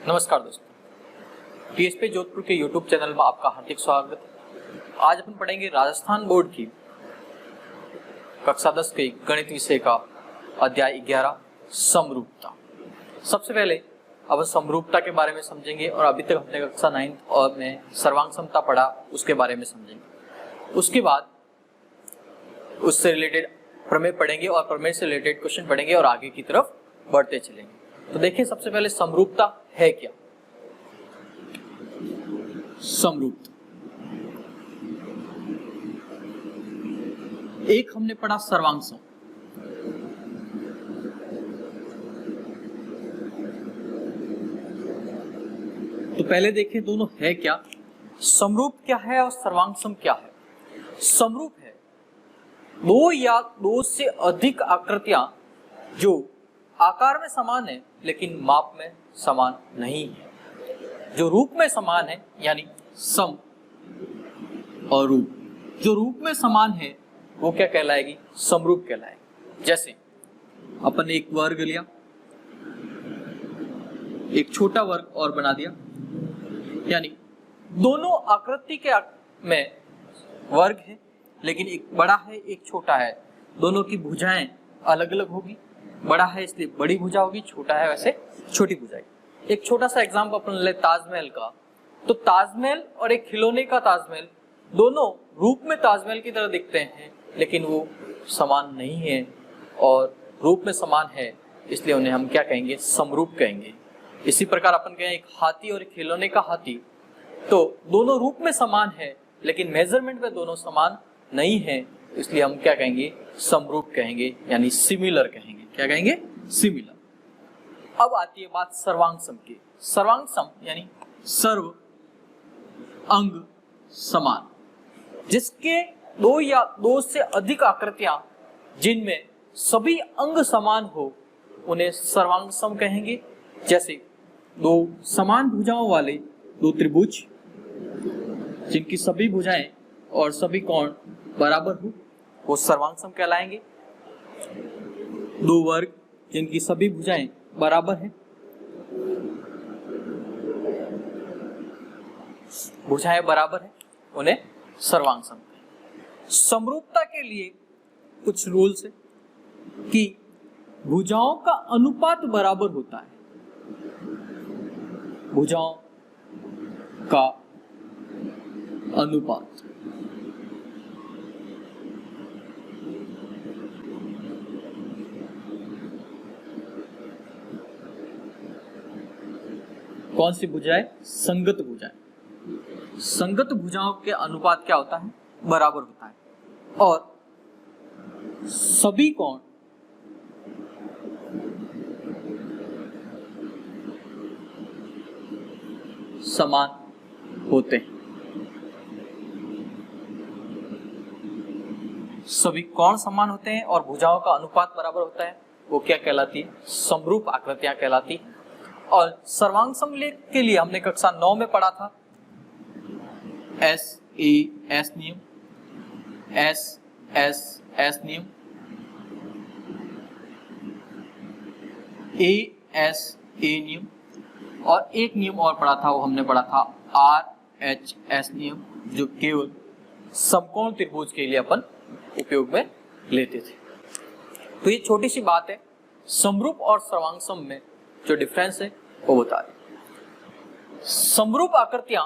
नमस्कार दोस्तों, टीएसपी जोधपुर के यूट्यूब चैनल में आपका हार्दिक स्वागत है। आज अपन पढ़ेंगे राजस्थान बोर्ड की कक्षा 10 के गणित विषय का अध्याय 11 समरूपता। सबसे पहले अब समरूपता के बारे में समझेंगे और अभी तक हमने कक्षा 9 और में सर्वांग समता पढ़ा उसके बारे में समझेंगे। उसके बाद उससे रिलेटेड प्रमेय पढ़ेंगे और प्रमेय से रिलेटेड क्वेश्चन पढ़ेंगे और आगे की तरफ बढ़ते चलेंगे। तो देखिए, सबसे पहले समरूपता है क्या। समरूपता एक हमने पढ़ा सर्वांग सम, तो पहले देखें दोनों है क्या, समरूप क्या है और सर्वांग सम क्या है। समरूप है दो या दो से अधिक आकृतियां जो आकार में समान है लेकिन माप में समान नहीं है। जो रूप में समान है यानी सम और रूप, जो रूप में समान है वो क्या कहलाएगी, समरूप कहलाएगी। जैसे अपन एक वर्ग लिया, एक छोटा वर्ग और बना दिया, यानी दोनों आकृति के में वर्ग है लेकिन एक बड़ा है एक छोटा है, दोनों की भुजाएं अलग अलग होगी। बड़ा है इसलिए बड़ी भुजा होगी, छोटा है वैसे छोटी भुजा। एक छोटा सा एग्जाम्पल अपन ले ताजमहल का, तो ताजमहल और एक खिलौने का ताजमहल दोनों रूप में ताजमहल की तरह दिखते हैं लेकिन वो समान नहीं है, और रूप में समान है इसलिए उन्हें हम क्या कहेंगे, समरूप कहेंगे। इसी प्रकार अपन कहें एक हाथी और एक खिलौने का हाथी, तो दोनों रूप में समान है लेकिन मेजरमेंट में दोनों समान नहीं है, इसलिए हम क्या कहेंगे, समरूप कहेंगे, यानी सिमिलर कहेंगे। क्या कहेंगे, सिमिलर। अब आती है बात सर्वांग सम की। सर्वांग सम यानी सर्व अंग समान, जिसके दो या दो से अधिक आकृतियां जिनमें सभी अंग समान हो उन्हें सर्वांग सम कहेंगे। जैसे दो समान भुजाओं वाले दो त्रिभुज जिनकी सभी भुजाएं और सभी कोण बराबर हो वो सर्वांग सम कहलाएंगे। दो वर्ग जिनकी सभी भुजाएं बराबर हैं, भुजाएं बराबर हैं, उन्हें सर्वांग सम कहेंगे। समरूपता के लिए कुछ रूल्स है कि भुजाओं का अनुपात बराबर होता है। भुजाओं का अनुपात कौन सी भुजाएं, संगत भुजाएं। संगत भुजाओं के अनुपात क्या होता है, बराबर होता है, और सभी कोण समान होते हैं। सभी कोण समान होते हैं और भुजाओं का अनुपात बराबर होता है, वो क्या कहलाती है, समरूप आकृतियां कहलाती है। और सर्वांग सम के लिए हमने कक्षा 9 में पढ़ा था एस नियम, एस नियम, ए नियम, और एक नियम और पढ़ा था, वो हमने पढ़ा था RHS नियम, जो केवल समकोण त्रिभुज के लिए अपन उपयोग में लेते थे। तो ये छोटी सी बात है, समरूप और सर्वांग सम में जो डिफरेंस है वो बता दें। समरूप आकृतियां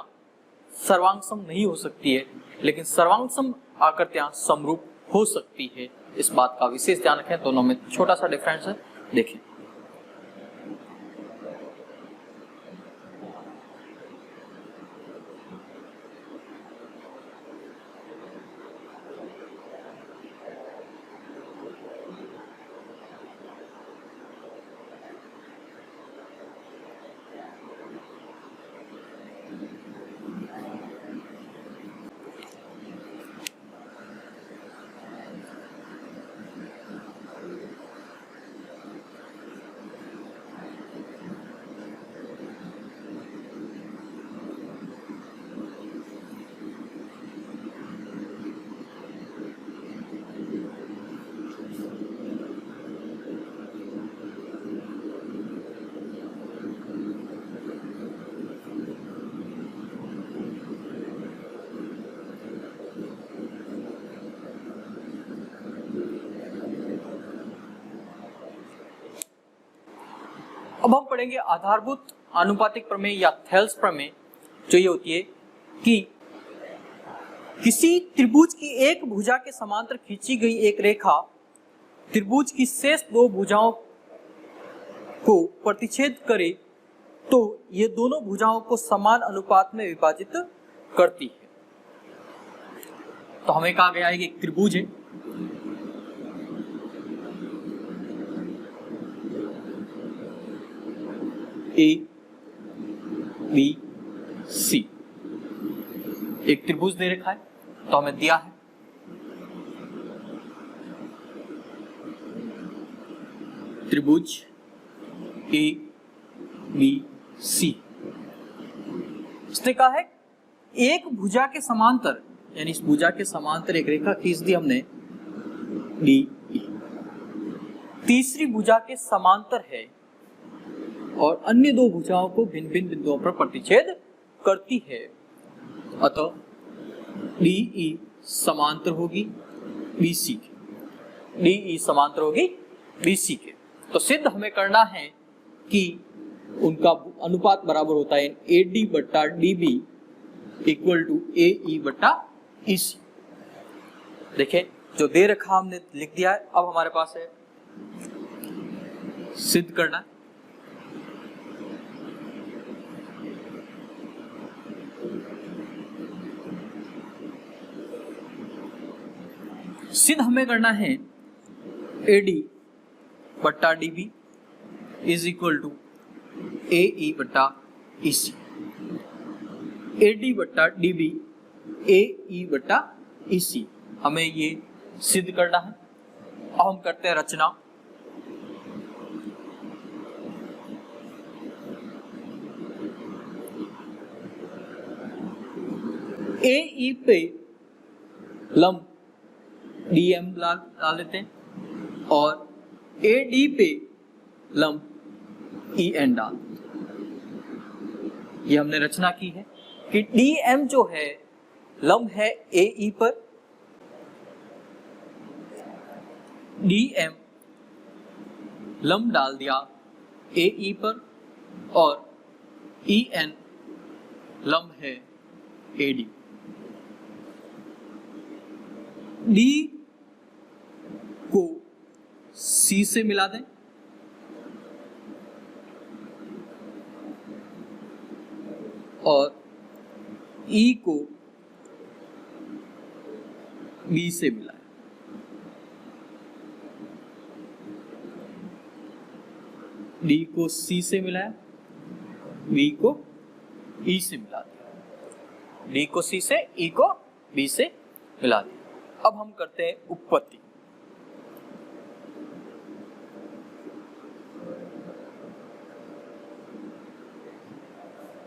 सर्वांग सम नहीं हो सकती है लेकिन सर्वांग सम आकृतियां समरूप हो सकती है। इस बात का विशेष ध्यान रखें, दोनों में छोटा सा डिफरेंस है, देखें। अब हम पढ़ेंगे आधारभूत आनुपातिक प्रमेय या थेल्स प्रमेय, जो ये होती है कि किसी त्रिभुज की एक भुजा के समांतर खींची गई एक रेखा त्रिभुज की शेष दो भुजाओं को प्रतिच्छेद करे तो ये दोनों भुजाओं को समान अनुपात में विभाजित करती है। तो हमें कहा गया है कि एक त्रिभुज है, ए बी सी, एक त्रिभुज दे रखा है, तो हमें दिया है त्रिभुज ए बी सी। इसने कहा है एक भुजा के समांतर, यानी इस भुजा के समांतर एक रेखा खींच दी हमने डी ई, तीसरी भुजा के समांतर है और अन्य दो भुजाओं को भिन्न भिन्न बिंदुओं पर प्रतिच्छेद करती है, अतः डी ई समांतर होगी बी सी के, डी ई समांतर होगी बी सी के। तो सिद्ध हमें करना है कि उनका अनुपात बराबर होता है ए डी बट्टा D B equal to A E बट्टा ई सी। देखिए जो दे रखा हमने लिख दिया है, अब हमारे पास है सिद्ध करना है। सिद्ध हमें करना है ए डी बट्टा D B is equal to A E बट्टा ई सी, ए डी बट्टा डी बी ए ई बट्टा ई सी, हमें ये सिद्ध करना है। अब हम करते हैं रचना। ए ई पे लंब डी एम डाल लेते हैं और ए डी पे लंब ई एन डाल। ये हमने रचना की है कि डी एम जो है लंब है ए ई पर, डी एम लंब डाल दिया ए ई पर और ई एन लंब है ए डी। डी को सी से मिला दें और ई को बी से मिलाएं। डी को सी से मिलाया, बी को ई से मिला दिया, डी को सी से ई को बी से मिला दिया। अब हम करते हैं उत्पत्ति।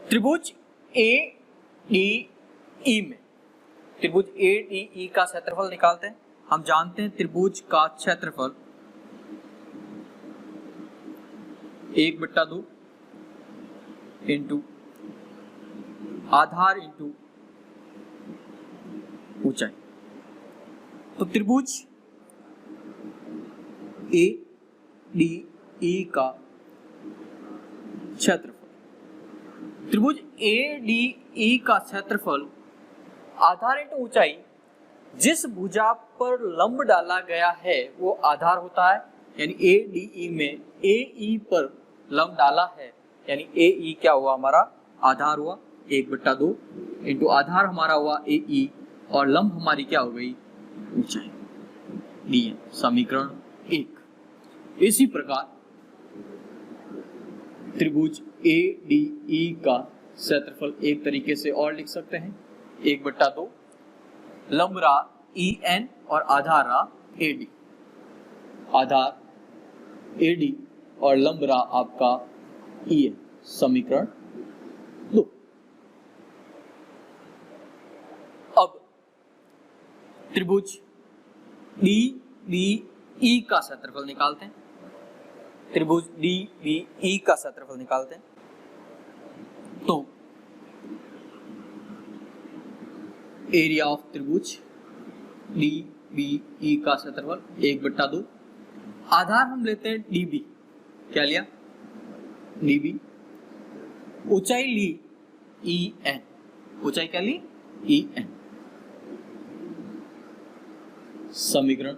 त्रिभुज ए डी ई में त्रिभुज ए डी ई का क्षेत्रफल निकालते हैं। हम जानते हैं त्रिभुज का क्षेत्रफल 1/2 इंटू आधार इंटू ऊंचाई। तो त्रिभुज ए डी ई का क्षेत्रफल, त्रिभुज ए डी ई का क्षेत्रफल आधार इंटू ऊंचाई, जिस भुजा पर लंब डाला गया है वो आधार होता है, यानी ए डी ई में ए ई पर लंब डाला है, यानी ए ई क्या हुआ हमारा आधार हुआ 1/2 इंटू आधार हमारा हुआ ए ई और लंब हमारी क्या हो गई ऊंचाई डी एन। समीकरण 1। इसी प्रकार त्रिभुज ए डी ई का क्षेत्रफल एक तरीके से और लिख सकते हैं 1/2 लंब रहा ई एन और आधार रहा A D, Aadhaar A D और लंब रहा आपका ई एन। समीकरण 2। अब त्रिभुज डी बी ई का क्षेत्रफल निकालते हैं। त्रिभुज डी बी ई का क्षेत्रफल निकालते हैं तो एरिया ऑफ त्रिभुज डी बी ई का क्षेत्रफल 1/2, आधार हम लेते हैं डी बी, क्या लिया dB, ऊंचाई ली En, ऊंचाई क्या ली En, समीकरण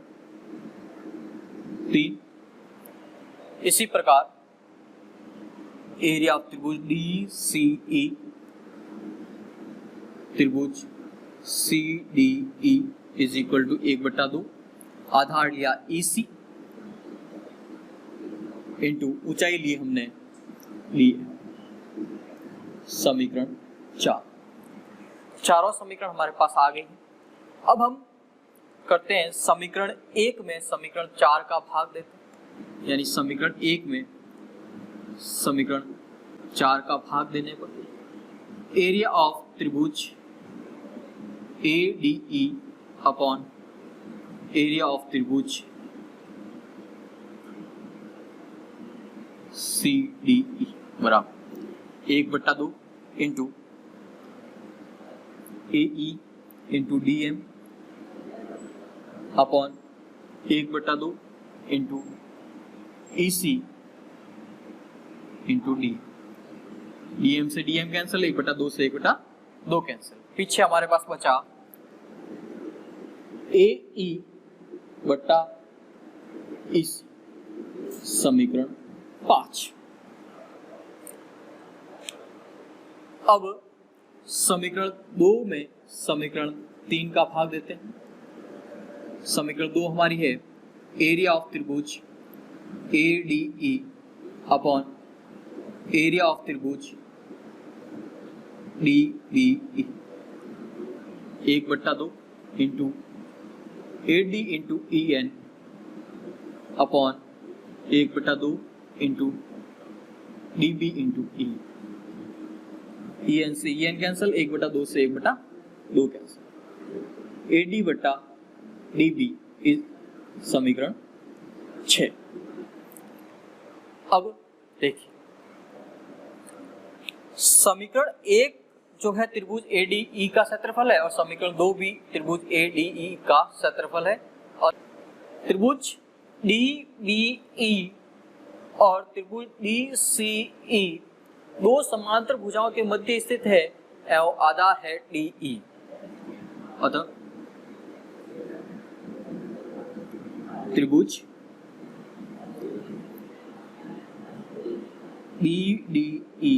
3। इसी प्रकार एरिया ऑफ त्रिभुज DCE, त्रिभुज CDE इज इक्वल टू 1/2, आधार लिया EC इंटू ऊंचाई ली हमने ली, समीकरण 4। चारों समीकरण हमारे पास आ गए हैं। अब हम करते हैं समीकरण 1 में समीकरण 4 का भाग देते हैं, यानी समीकरण 1 में समीकरण 4 का भाग देने पर एरिया ऑफ त्रिभुज ADE अपॉन एरिया ऑफ त्रिभुज CDE बराबर 1/2 into AE into DM upon 1/2 into EC into DM से DM कैंसिल, 1/2 से 1/2 कैंसिल। पीछे हमारे पास बचा AE बटा EC, समीकरण 5। अब समीकरण 2 में समीकरण 3 का भाग देते हैं। समीकरण 2 हमारी है एरिया ऑफ त्रिभुज ADE अपॉन एरिया ऑफ त्रिभुज DBE, 1/2 into AD into EN upon 1/2 into DB into E, EN से EN कैंसिल, 1/2 से 1/2 कैंसिल, AD बटा DB इज समीकरण 6। अब देखिए समीकरण 1 जो है त्रिभुज ADE का क्षेत्रफल है और समीकरण 2 भी त्रिभुज ADE का क्षेत्रफल है, और त्रिभुज DBE और त्रिभुज DCE दो समांतर भुजाओं के मध्य स्थित है एवं आधार है DE। अतः त्रिभुज DDE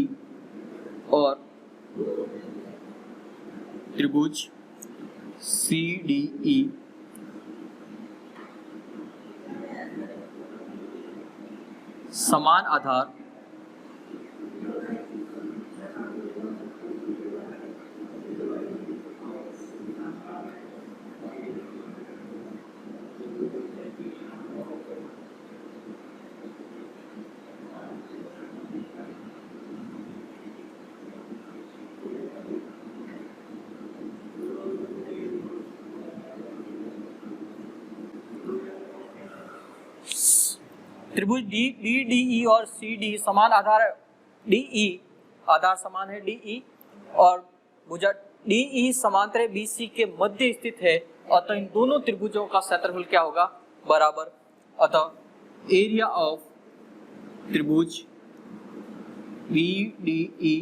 और त्रिभुज CDE समान आधार त्रिभुज DDE और CD समान आधार DE, आधार समान है DE और भुजा DE समांतर BC के मध्य स्थित है, अतः इन दोनों त्रिभुजों का क्षेत्रफल क्या होगा, बराबर। अतः एरिया ऑफ त्रिभुज BDE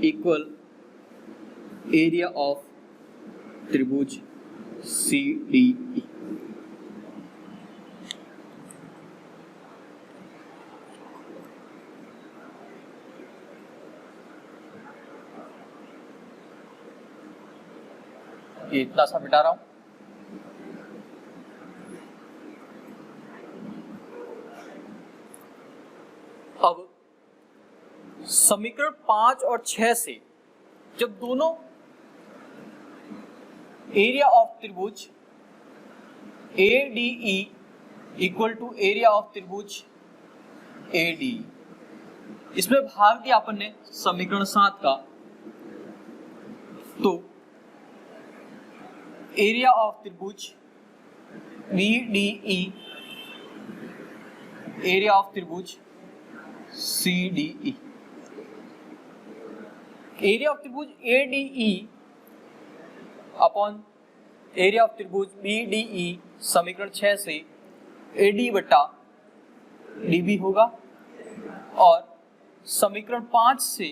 इक्वल एरिया ऑफ त्रिभुज CDE। ये इतना सा मिटा रहा हूं। अब समीकरण 5 और 6 से जब दोनों एरिया ऑफ त्रिभुज ADE equal to area of त्रिभुज ADE, इसमें भाग दिया अपन ने समीकरण 7 का, तो एरिया ऑफ त्रिभुज BDE एरिया ऑफ त्रिभुज CDE, एरिया ऑफ त्रिभुज ADE अपॉन एरिया ऑफ त्रिभुज BDE समीकरण 6 से AD बटा DB होगा, और समीकरण 5 से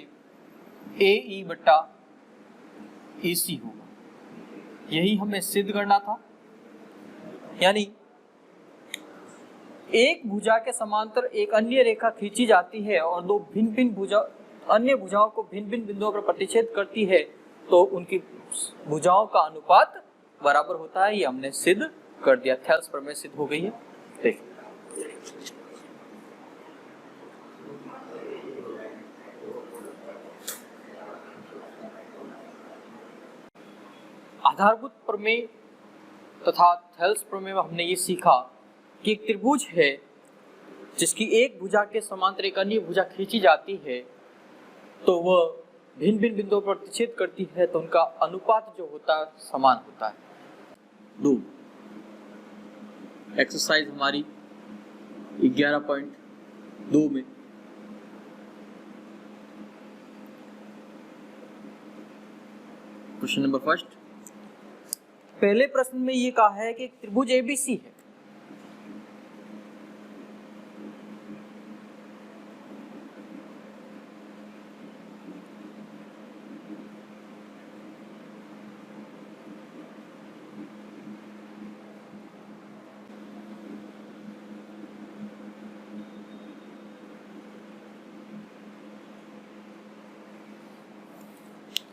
AE बटा AC होगा, यही हमें सिद्ध करना था। यानी एक भुजा के समांतर एक अन्य रेखा खींची जाती है और दो भिन्न भिन्न अन्य भुजाओं को भिन्न भिन्न बिंदुओं पर प्रतिच्छेद करती है, तो उनकी भुजाओं का अनुपात बराबर होता है। ये हमने सिद्ध कर दिया, थेल्स प्रमेय सिद्ध हो गई है। देखिए आधारभूत प्रमेय तथा थेल्स प्रमेय में हमने ये सीखा कि एक त्रिभुज है जिसकी एक भुजा के समांतर एक अन्य भुजा खींची जाती है, तो वह भिन्न भिन्न बिंदुओं पर प्रतिच्छेद करती है, तो उनका अनुपात जो होता है समान होता है। 2 एक्सरसाइज हमारी 11.2 में क्वेश्चन नंबर फर्स्ट, पहले प्रश्न में ये कहा है कि एक त्रिभुज ABC है,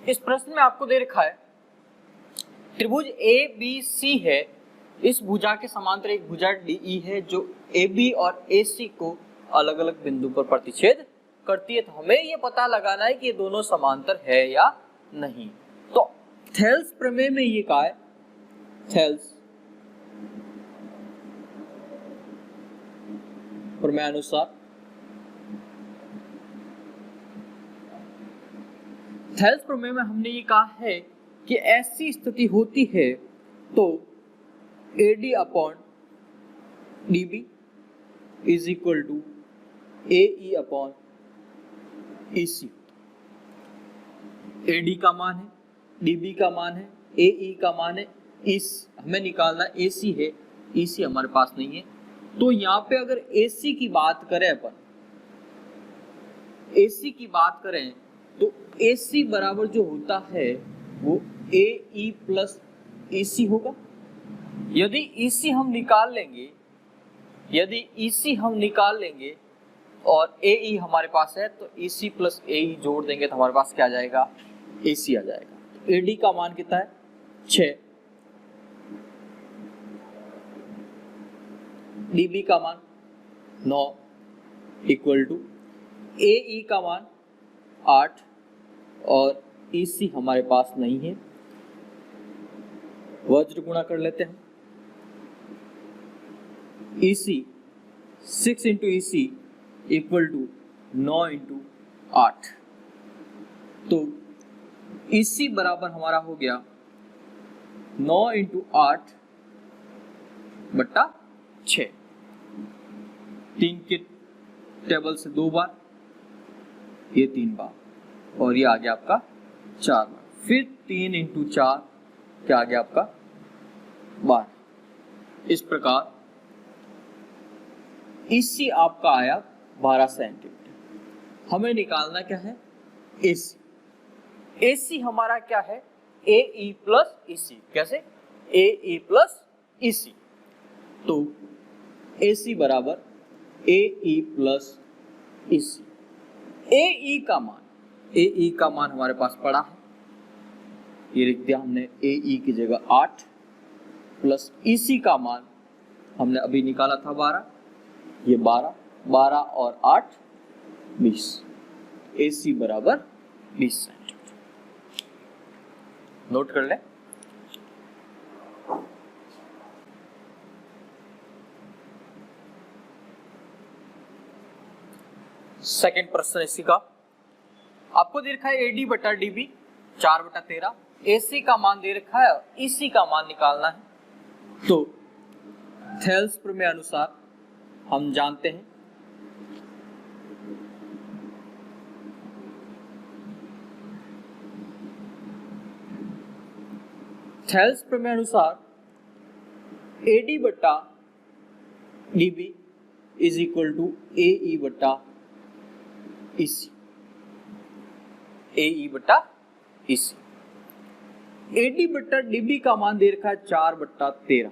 इस प्रश्न में आपको दे रखा है त्रिभुज ABC है, इस भुजा के समांतर एक भुजा DE है जो AB और AC को अलग अलग बिंदु पर प्रतिच्छेद करती है। तो हमें ये पता लगाना है कि ये दोनों समांतर है या नहीं। तो थेल्स प्रमेय में ये कहा है, थेल्स प्रमेय अनुसार थेल्स प्रमेय में हमने ये कहा है कि ऐसी स्थिति होती है तो AD upon DB is equal to AE upon EC। AD का मान है, DB का मान है, AE का मान है, इस हमें निकालना AC है, EC हमारे पास नहीं है। तो यहाँ पे अगर AC की बात करें अपन, AC की बात करें तो AC बराबर जो होता है वो AE प्लस EC होगा। यदि EC हम निकाल लेंगे, यदि EC हम निकाल लेंगे और AE हमारे पास है, तो EC प्लस AE जोड़ देंगे तो हमारे पास क्या आ जाएगा, AC आ जाएगा। AD का मान कितना है 6, DB का मान 9 इक्वल टू AE का मान 8 और EC हमारे पास नहीं है, वज्र गुणा कर लेते हैं। EC 6 into EC equal to 9 into 8, तो EC बराबर हमारा हो गया 9 इंटू 8 बट्टा 6। 3 के टेबल से 2 बार, ये 3 बार और ये आ गया आपका 4 बार, फिर 3 इंटू 4 क्या आ गया आपका 12। इस प्रकार EC आपका आया 12 सेंटीमीटर। हमें निकालना क्या है AC। AC हमारा क्या है AE प्लस EC। कैसे AE प्लस EC, तो AC बराबर AE प्लस EC। AE का मान हमारे पास पड़ा है, ये लिख दिया हमने AE की जगह 8 प्लस EC का मान हमने अभी निकाला था 12, ये 12 और 8 20। AC बराबर 20 सेंटीमीटर। नोट कर लें। सेकेंड प्रश्न इसी का आपको दे रखा है AD बटा DB 4 बटा 13, AC का मान दे रखा है, EC का मान निकालना है। तो थेल्स प्रमेय अनुसार हम जानते हैं थेल्स प्रमेय अनुसार AD बटा DB is equal to AE बटा इसी, ए ई बट्टा इसी। एडी बट्टा डीबी का मान दे रखा है 4/13,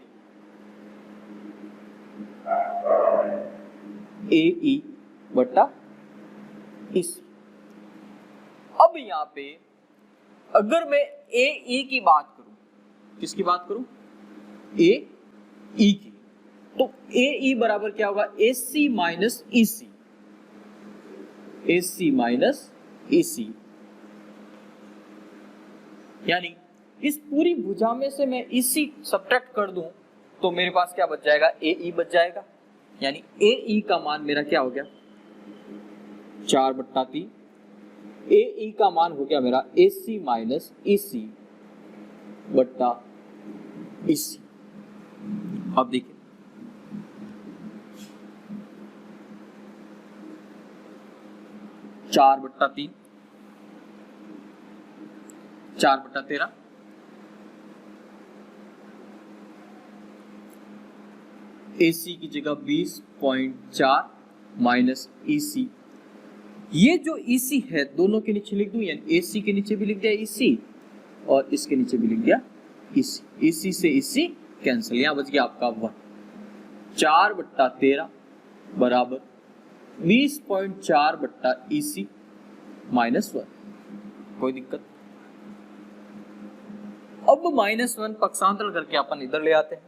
ए ई बट्टा इसी। अब यहां पे अगर मैं ए ई की बात करूं, किसकी बात करूं? ए ई की, तो ए ई बराबर क्या होगा? ए सी माइनस ई सी, ए सी माइनस ई सी। यानी इस पूरी भुजा में से मैं इसी सब्ट्रैक्ट कर दूं तो मेरे पास क्या बच जाएगा? ए ई बच जाएगा। यानी ए ई का मान मेरा क्या हो गया? 4/3। ए ई का मान हो गया मेरा ए सी माइनस ई सी बट्टा ई सी। अब देखिए, चार बट्टा 13, AC की जगह 20.4 माइनस EC। ये जो EC है दोनों के नीचे लिख दूं, यानी AC के नीचे भी लिख दिया EC और इसके नीचे भी लिख दिया EC। EC से EC कैंसिल, यहां बच गया आपका 1। 4/13 बराबर 20.4 बट्टा EC माइनस 1। कोई दिक्कत? अब -1 पक्षांतरण करके अपन इधर ले आते हैं,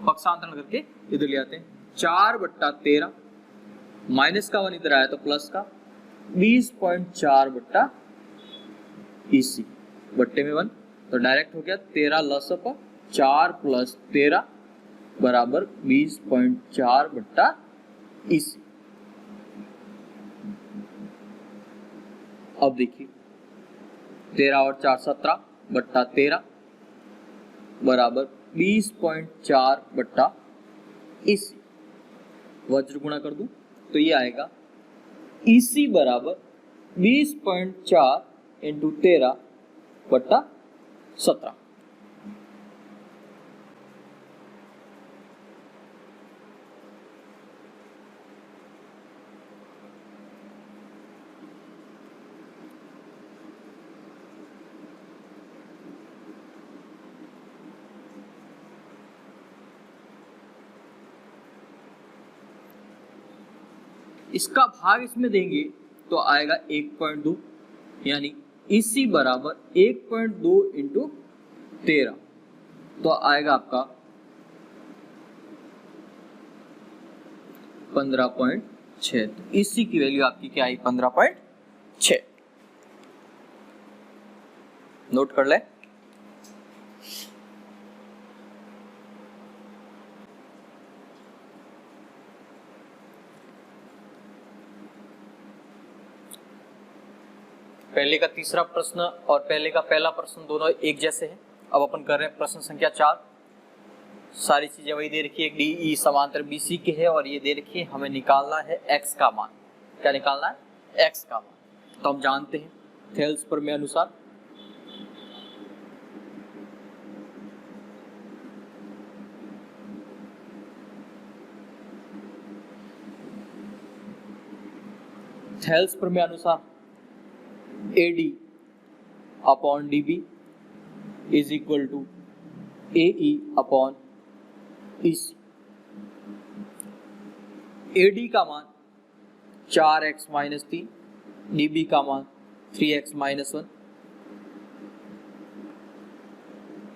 पक्षांतरण करके इधर ले आते हैं। 4/13 माइनस का 1 इधर आया तो प्लस का 20.4 बट्टा EC बट्टे में 1, तो डायरेक्ट हो गया 13 लस 4 प्लस 13 बराबर 20.4 बट्टा EC। अब देखिए 13 और 4 17 बट्टा 13 बराबर 20.4 बट्टा EC। वज्र गुणा कर दूं तो ये आएगा EC बराबर 20.4 इंटू 13 बट्टा 17। इसका भाग इसमें देंगे तो आएगा 1.2, यानी EC बराबर 1.2 इंटू 13 तो आएगा आपका 15.6। तो EC की वैल्यू आपकी क्या आई? 15.6। नोट कर ले। पहले का तीसरा प्रश्न और पहले का पहला प्रश्न दोनों एक जैसे हैं। अब अपन कर रहे हैं प्रश्न संख्या 4। सारी चीजें वही दे रखी है, DE समांतर BC के है और ये दे रखी है हमें निकालना है x का मान। क्या निकालना है? x का मान। तो हम जानते हैं थेल्स प्रमेय अनुसार AD upon DB is equal to AE upon EC। AD का मान 4x माइनस 3, DB का मान 3x minus 1,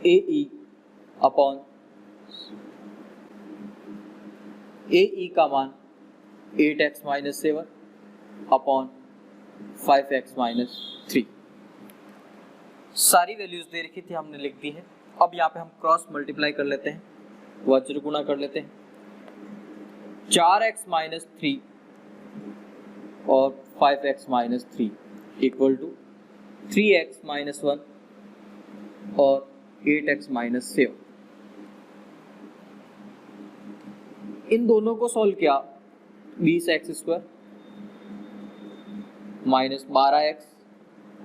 AE upon AE का मान 8x minus 7 upon 5x minus 3। सारी वैल्यूज दे रखी थी, हमने लिख दी है। अब यहाँ पे हम क्रॉस मल्टीप्लाई कर लेते हैं, वज्र गुणा कर लेते हैं। 4x माइनस 3 और 5x minus 3 equal to 3x minus 1 और 8x माइनस 7। इन दोनों को सॉल्व किया, 20x square minus 12x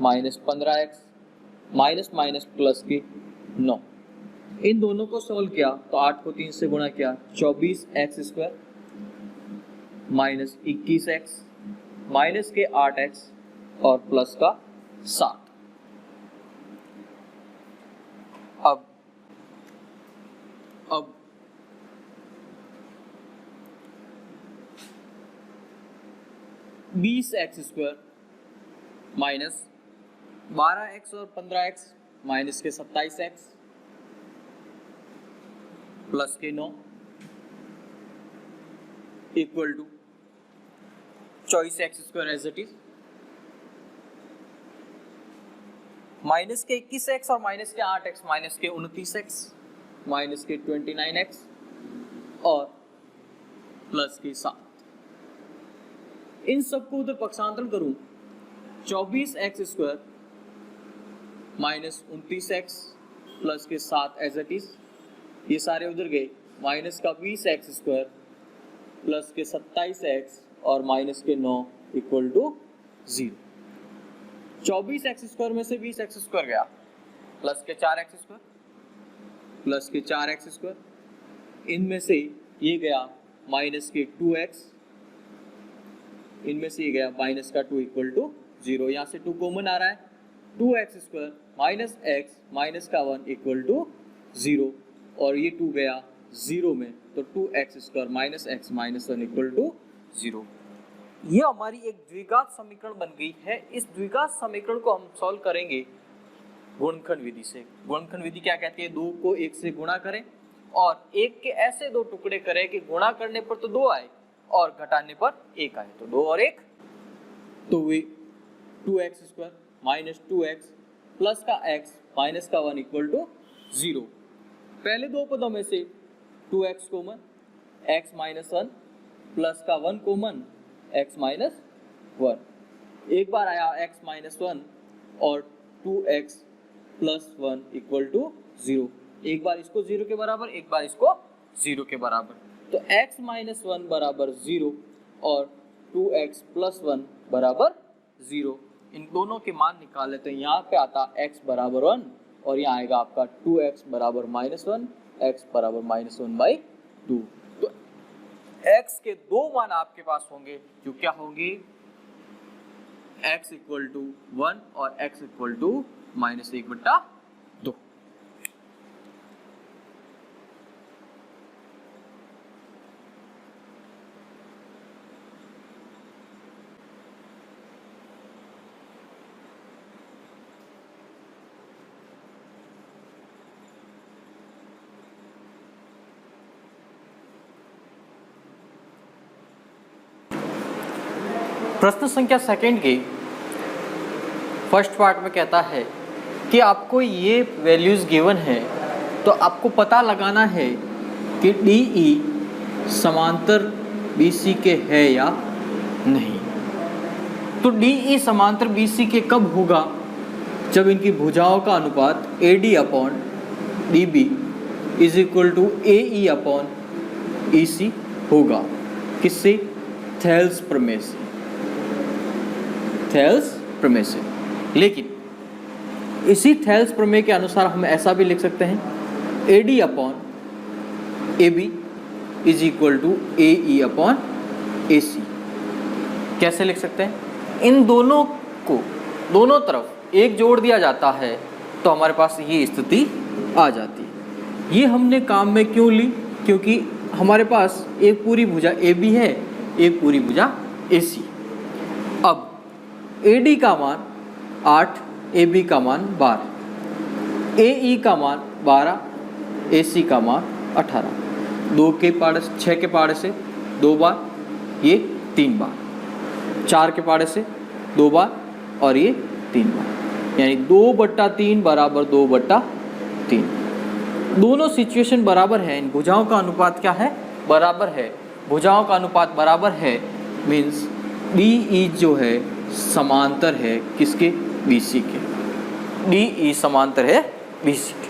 minus 15x minus minus plus की 9। इन दोनों को सॉल्व किया तो 8 को 3 से गुणा किया, 24x square minus 21x minus के 8x और प्लस का 7। अब 20x² माइनस 12x और 15x माइनस के 27x प्लस के 9 equal to 24x² as it is, minus के 21x और माइनस के 8x माइनस के 29x माइनस के 29x और प्लस के 7। इन सबको उधर पक्षांतरण करूं, 24x² माइनस 29x प्लस के 7 एज इट इज, ये सारे उधर गए, माइनस का 20x² प्लस के 27x और माइनस के 9 इक्वल टू 0। 24x² में से 20x² गया, प्लस के 4x² प्लस के 4x², इनमें से ये गया माइनस के 2x, इनमें से ये गया माइनस का 2 इक्वल टू 0। यहाँ से 2 कॉमन आ रहा है, 2x² माइनस x माइनस का 1 इक्वल टू 0 और ये 2 गया 0 में, तो 2x² minus x minus 1 equal to 0। ये हमारी एक द्विघात समीकरण बन गई है। इस द्विघात समीकरण को हम सॉल्व करेंगे गुणनखंड विधि से। गुणनखंड विधि क्या कहती है? 2 को 1 से गुणा करें और 1 के ऐसे 2 टुकड़े करें कि गुणा करने पर तो 2 आए और घटाने पर 1 आए, तो 2 और 1, तो वे 2x² माइनस 2x प्लस का x माइनस का 1 इक्वल टू 0। पहले दो पदों में से 2x common, x minus 1 plus का 1 कॉमन, x माइनस 1, एक बार आया x माइनस 1 और 2x प्लस 1 इक्वल टू 0, एक बार इसको 0 के बराबर, एक बार इसको 0 के बराबर, तो x माइनस 1 बराबर 0 और 2x प्लस 1 बराबर 0। इन दोनों के मान निकाले तो यहाँ पे आता x बराबर 1 और यहाँ आएगा आपका 2x बराबर माइनस 1, x बराबर माइनस 1/2। तो x के 2 मान आपके पास होंगे जो क्या होंगे, x इक्वल टू 1 और x इक्वल टू माइनस 1/2। प्रश्न संख्या सेकंड के फर्स्ट पार्ट में कहता है कि आपको ये वैल्यूज गिवन है तो आपको पता लगाना है कि DE समांतर BC के है या नहीं। तो DE समांतर BC के कब होगा? जब इनकी भुजाओं का अनुपात AD upon DB is equal to AE upon EC होगा। किससे? थेल्स प्रमेय से, थेल्स प्रमेय से। लेकिन इसी थेल्स प्रमेय के अनुसार हम ऐसा भी लिख सकते हैं AD upon AB is equal to AE upon AC। कैसे लिख सकते हैं? इन दोनों को दोनों तरफ एक जोड़ दिया जाता है तो हमारे पास ये स्थिति आ जाती है। ये हमने काम में क्यों ली? क्योंकि हमारे पास एक पूरी भुजा AB है, एक पूरी भुजा AC। अब AD का मान 8, AB का मान 12, AE का मान 12, AC का मान 18। 2 के पाड़े 6 के पाड़े से 2 बार, ये 3 बार, 4 के पाड़े से 2 बार और ये 3 बार, यानी 2/3 बराबर 2/3। दोनों सिचुएशन बराबर है। इन भुजाओं का अनुपात क्या है? बराबर है। भुजाओं का अनुपात बराबर है मीन्स DE जो है समांतर है किसके? BC के। DE समांतर है BC के।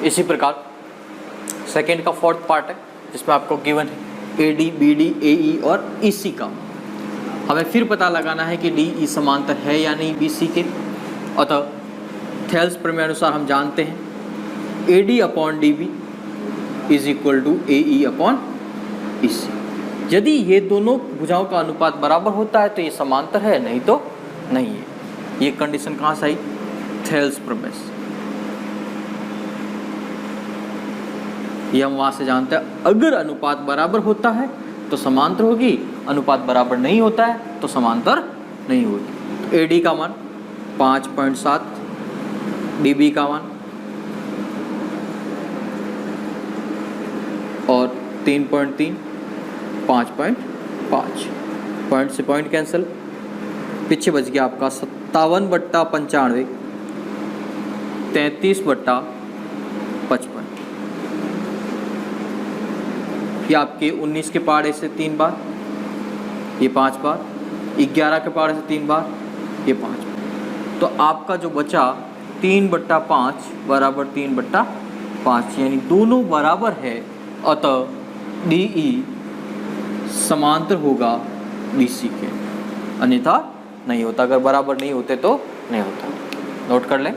इसी प्रकार सेकेंड का फोर्थ पार्ट है जिसमें आपको गिवन है AD, BD, AE और EC का। हमें फिर पता लगाना है कि DE समांतर है या नहीं BC के। अतः थेल्स प्रमेय अनुसार हम जानते हैं AD upon DB is equal to AE upon EC। यदि ये दोनों भुजाओं का अनुपात बराबर होता है तो ये समांतर है, नहीं तो नहीं है। ये कंडीशन कहाँ से आई? थेल्स प्रमेय से। ये हम वहाँ से जानते हैं अगर अनुपात बराबर होता है तो समांतर होगी, अनुपात बराबर नहीं होता है तो समांतर नहीं होगी। तो AD का मान 5.7, DB का मान और 3.3, 5.5, पॉइंट से पॉइंट कैंसिल, पीछे बच गया आपका 57/95, 33/55। ये आपके 19 के पहाड़े से 3 बार, ये 5 बार, 11 के पहाड़े से 3 बार, ये 5 बार। तो आपका जो बचा 3/5 बराबर 3/5, यानी दोनों बराबर है। अतः DE समांतर होगा BC के, अन्यथा नहीं होता। अगर बराबर नहीं होते तो नहीं होता। नोट कर लें।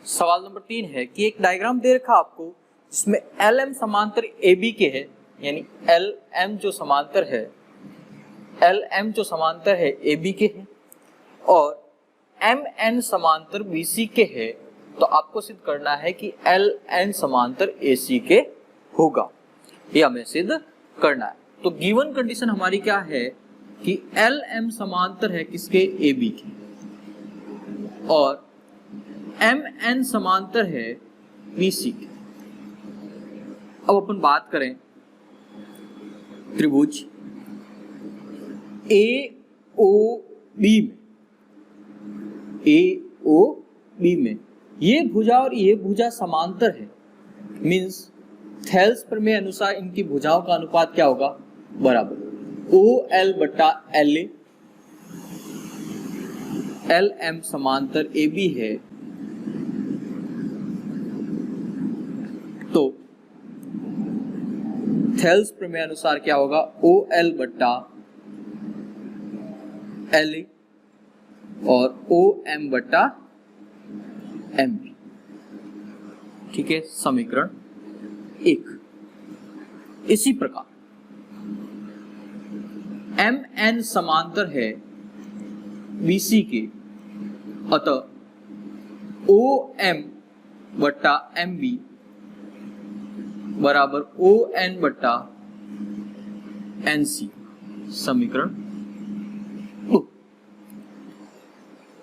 सवाल नंबर 3 है कि एक डायग्राम दे रखा आपको जिसमें LM समांतर AB के है, यानी LM जो समांतर है AB के है और MN समांतर BC के है। तो आपको सिद्ध करना है कि LN समांतर AC के होगा, ये हमें सिद्ध करना है। तो गिवन कंडीशन हमारी क्या है कि LM समांतर है किसके? AB के, और MN समांतर है BC के। अब अपन बात करें त्रिभुज AOB में ये भुजा और ये भुजा समांतर है, मींस थेल्स प्रमेय अनुसार इनकी भुजाओं का अनुपात क्या होगा? बराबर OL/LA। LM समांतर AB है तो थेल्स प्रमेय अनुसार क्या होगा? OL/LA और OM/MB। ठीक है, समीकरण 1। इसी प्रकार MN समांतर है BC के, अतः OM/MB बराबर ON/NC। समीकरण 2।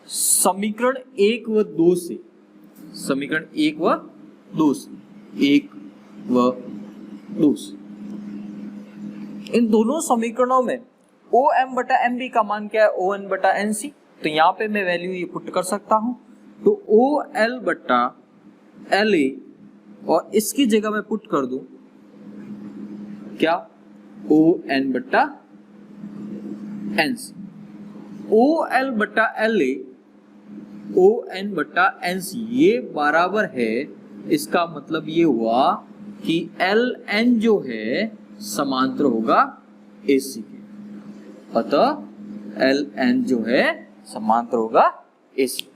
समीकरण 1 व 2 से इन दोनों समीकरणों में OM/MB का मान क्या है? ON/NC। तो यहाँ पे मैं वैल्यू ये पुट कर सकता हूं। तो OL/LA और इसकी जगह मैं पुट कर दूं क्या? ON/NC। OL/LA ओ एन बट्टा एन सी ये बराबर है, इसका मतलब ये हुआ कि एल एन जो है समांतर होगा ए सी के, अतः एल एन जो है समांतर होगा ए सी।